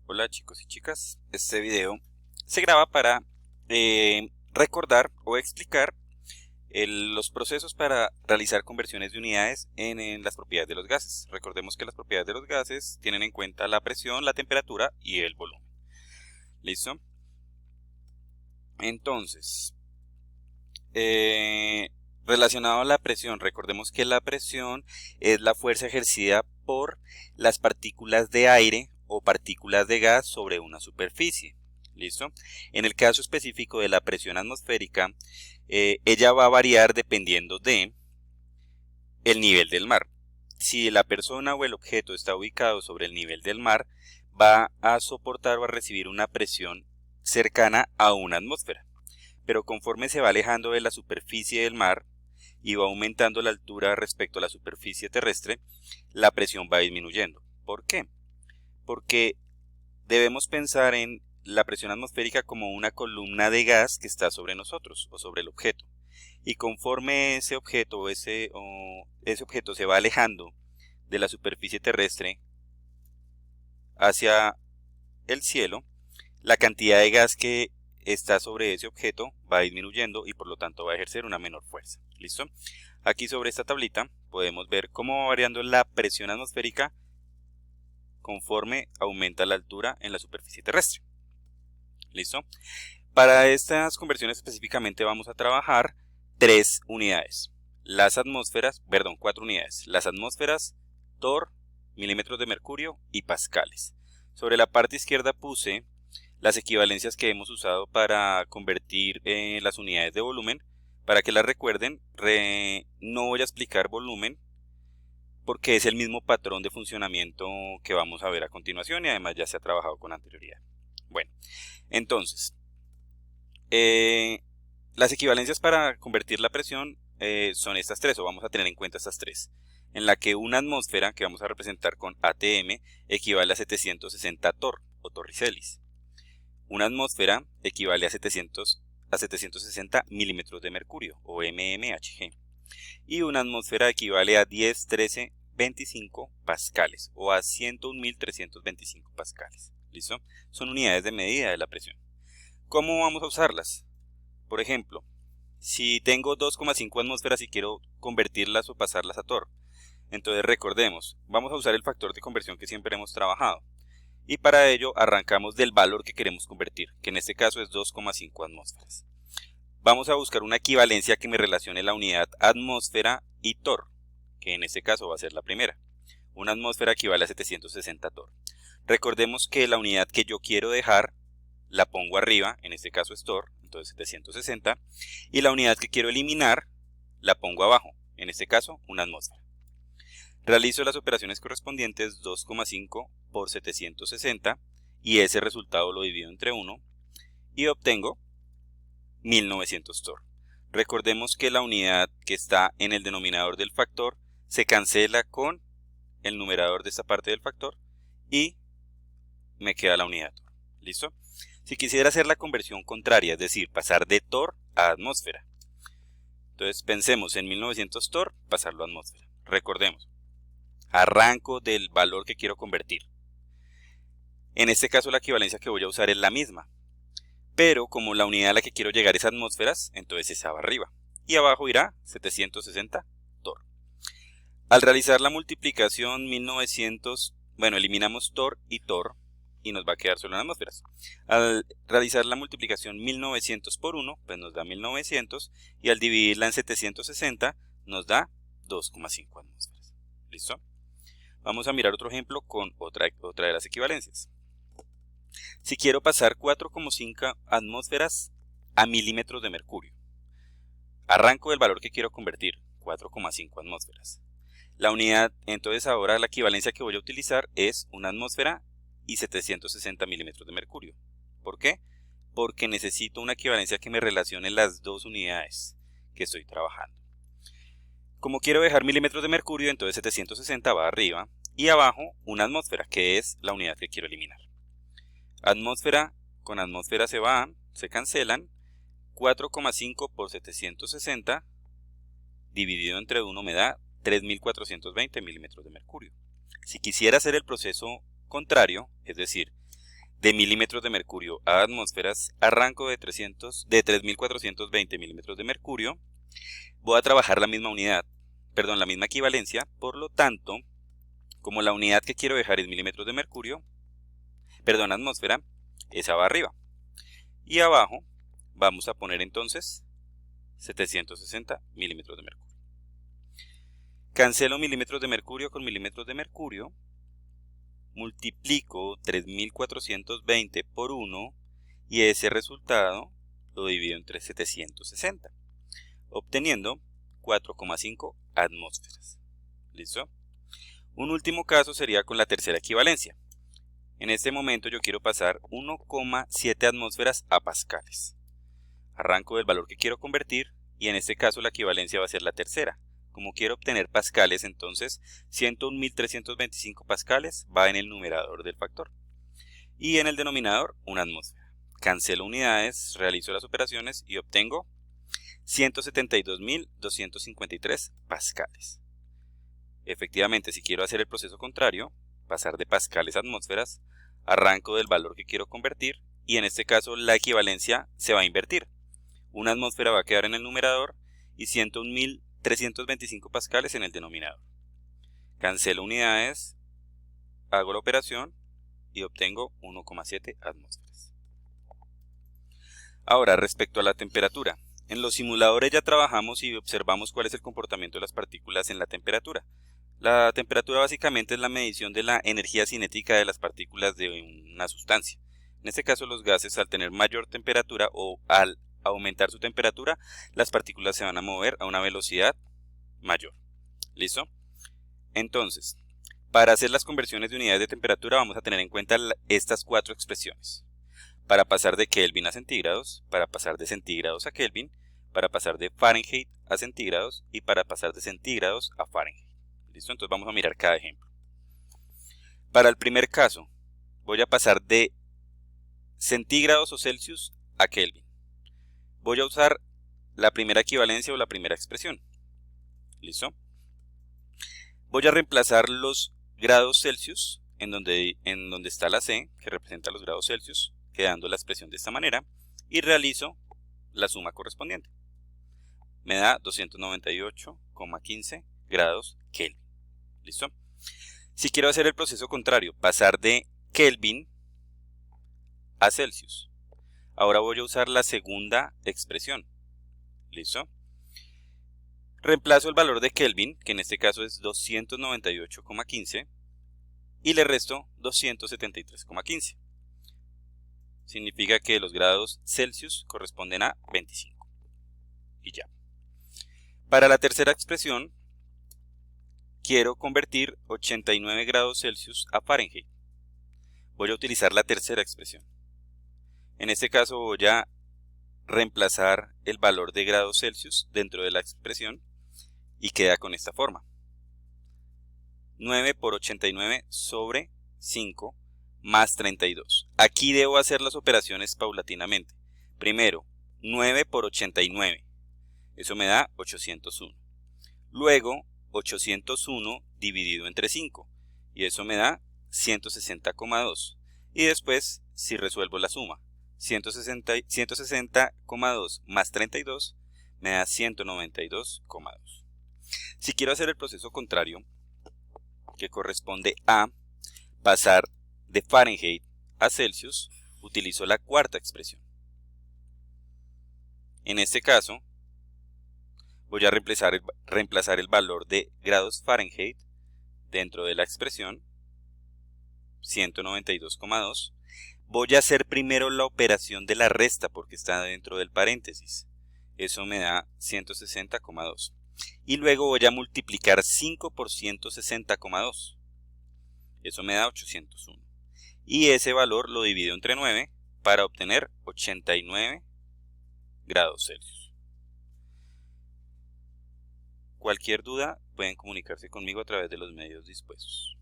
Hola chicos y chicas, este video se graba para recordar o explicar los procesos para realizar conversiones de unidades en las propiedades de los gases. Recordemos que las propiedades de los gases tienen en cuenta la presión, la temperatura y el volumen. ¿Listo? Entonces, relacionado a la presión, recordemos que la presión es la fuerza ejercida por las partículas de aire o partículas de gas sobre una superficie. ¿Listo? En el caso específico de la presión atmosférica, ella va a variar dependiendo de el nivel del mar. Si la persona o el objeto está ubicado sobre el nivel del mar, va a soportar o a recibir una presión cercana a una atmósfera. Pero conforme se va alejando de la superficie del mar y va aumentando la altura respecto a la superficie terrestre, la presión va disminuyendo. ¿Por qué? Porque debemos pensar en la presión atmosférica como una columna de gas que está sobre nosotros o sobre el objeto. Y conforme ese objeto se va alejando de la superficie terrestre hacia el cielo, la cantidad de gas que está sobre ese objeto va disminuyendo y por lo tanto va a ejercer una menor fuerza. ¿Listo? Aquí sobre esta tablita podemos ver cómo va variando la presión atmosférica conforme aumenta la altura en la superficie terrestre. ¿Listo? Para estas conversiones específicamente vamos a trabajar cuatro unidades. Las atmósferas, torr, milímetros de mercurio y pascales. Sobre la parte izquierda puse las equivalencias que hemos usado para convertir las unidades de volumen. Para que las recuerden, no voy a explicar volumen porque es el mismo patrón de funcionamiento que vamos a ver a continuación y además ya se ha trabajado con anterioridad. Bueno, entonces, las equivalencias para convertir la presión son estas tres, o vamos a tener en cuenta estas tres, en la que una atmósfera, que vamos a representar con ATM, equivale a 760 torr o torricelis. Una atmósfera equivale a 760 milímetros de mercurio o mmHg. Y una atmósfera equivale a 10, 13, 25 pascales o a 101.325 pascales. ¿Listo? Son unidades de medida de la presión. ¿Cómo vamos a usarlas? Por ejemplo, si tengo 2,5 atmósferas y quiero convertirlas o pasarlas a torr, entonces recordemos, vamos a usar el factor de conversión que siempre hemos trabajado. Y para ello arrancamos del valor que queremos convertir, que en este caso es 2,5 atmósferas. Vamos a buscar una equivalencia que me relacione la unidad atmósfera y torr, que en este caso va a ser la primera. Una atmósfera equivale a 760 torr. Recordemos que la unidad que yo quiero dejar la pongo arriba, en este caso es torr, entonces 760, y la unidad que quiero eliminar la pongo abajo, en este caso una atmósfera. Realizo las operaciones correspondientes 2,5 por 760 y ese resultado lo divido entre 1 y obtengo 1900 torr. Recordemos que la unidad que está en el denominador del factor se cancela con el numerador de esta parte del factor y me queda la unidad torr. ¿Listo? Si quisiera hacer la conversión contraria, es decir, pasar de torr a atmósfera, entonces pensemos en 1900 torr, pasarlo a atmósfera. Recordemos, arranco del valor que quiero convertir. En este caso la equivalencia que voy a usar es la misma, pero como la unidad a la que quiero llegar es atmósferas, entonces esa va arriba y abajo irá 760 torr. Al realizar la multiplicación 1900, eliminamos torr y nos va a quedar solo en atmósferas. Al realizar la multiplicación 1900 por 1, pues nos da 1900 y al dividirla en 760 nos da 2,5 atmósferas. ¿Listo? Vamos a mirar otro ejemplo con otra de las equivalencias. Si quiero pasar 4,5 atmósferas a milímetros de mercurio, arranco del valor que quiero convertir, 4,5 atmósferas. La unidad, entonces ahora la equivalencia que voy a utilizar es una atmósfera y 760 milímetros de mercurio. ¿Por qué? Porque necesito una equivalencia que me relacione las dos unidades que estoy trabajando. Como quiero dejar milímetros de mercurio, entonces 760 va arriba y abajo una atmósfera, que es la unidad que quiero eliminar. Atmósfera con atmósfera se cancelan. 4,5 por 760 dividido entre 1 me da 3420 milímetros de mercurio. Si quisiera hacer el proceso contrario, es decir, de milímetros de mercurio a atmósferas, arranco de 3.420 milímetros de mercurio, voy a trabajar la misma unidad, perdón, la misma equivalencia, por lo tanto, como la unidad que quiero dejar es milímetros de mercurio, perdón, atmósfera, esa va arriba. Y abajo vamos a poner entonces 760 milímetros de mercurio. Cancelo milímetros de mercurio con milímetros de mercurio, multiplico 3420 por 1 y ese resultado lo divido entre 760, obteniendo 4,5 atmósferas. ¿Listo? Un último caso sería con la tercera equivalencia. En este momento yo quiero pasar 1,7 atmósferas a pascales. Arranco del valor que quiero convertir y en este caso la equivalencia va a ser la tercera. Como quiero obtener pascales, entonces 101.325 pascales va en el numerador del factor. Y en el denominador, una atmósfera. Cancelo unidades, realizo las operaciones y obtengo 172.253 pascales. Efectivamente, si quiero hacer el proceso contrario, pasar de pascales a atmósferas, arranco del valor que quiero convertir y en este caso la equivalencia se va a invertir. Una atmósfera va a quedar en el numerador y 101.325 pascales en el denominador. Cancelo unidades, hago la operación y obtengo 1,7 atmósferas. Ahora, respecto a la temperatura. En los simuladores ya trabajamos y observamos cuál es el comportamiento de las partículas en la temperatura. La temperatura básicamente es la medición de la energía cinética de las partículas de una sustancia. En este caso, los gases, al tener mayor temperatura o al aumentar su temperatura, las partículas se van a mover a una velocidad mayor. ¿Listo? Entonces, para hacer las conversiones de unidades de temperatura vamos a tener en cuenta estas cuatro expresiones. Para pasar de Kelvin a centígrados, para pasar de centígrados a Kelvin, para pasar de Fahrenheit a centígrados y para pasar de centígrados a Fahrenheit. ¿Listo? Entonces vamos a mirar cada ejemplo. Para el primer caso, voy a pasar de centígrados o Celsius a Kelvin. Voy a usar la primera equivalencia o la primera expresión. ¿Listo? Voy a reemplazar los grados Celsius en donde está la C, que representa los grados Celsius, quedando la expresión de esta manera, y realizo la suma correspondiente. Me da 298,15 grados Kelvin. ¿Listo? Si quiero hacer el proceso contrario, pasar de Kelvin a Celsius, ahora voy a usar la segunda expresión. ¿Listo? Reemplazo el valor de Kelvin, que en este caso es 298,15, y le resto 273,15. Significa que los grados Celsius corresponden a 25. Y ya. Para la tercera expresión, quiero convertir 89 grados Celsius a Fahrenheit. Voy a utilizar la tercera expresión. En este caso voy a reemplazar el valor de grados Celsius dentro de la expresión y queda con esta forma. 9 por 89 sobre 5 más 32. Aquí debo hacer las operaciones paulatinamente. Primero, 9 por 89. Eso me da 801. Luego, 801 dividido entre 5. Y eso me da 160,2. Y después, si resuelvo la suma, 160,2 más 32 me da 192,2. Si quiero hacer el proceso contrario, que corresponde a pasar de Fahrenheit a Celsius, utilizo la cuarta expresión. En este caso, voy a reemplazar el valor de grados Fahrenheit dentro de la expresión, 192,2. Voy a hacer primero la operación de la resta porque está dentro del paréntesis. Eso me da 160,2. Y luego voy a multiplicar 5 por 160,2. Eso me da 801. Y ese valor lo divido entre 9 para obtener 89 grados Celsius. Cualquier duda pueden comunicarse conmigo a través de los medios dispuestos.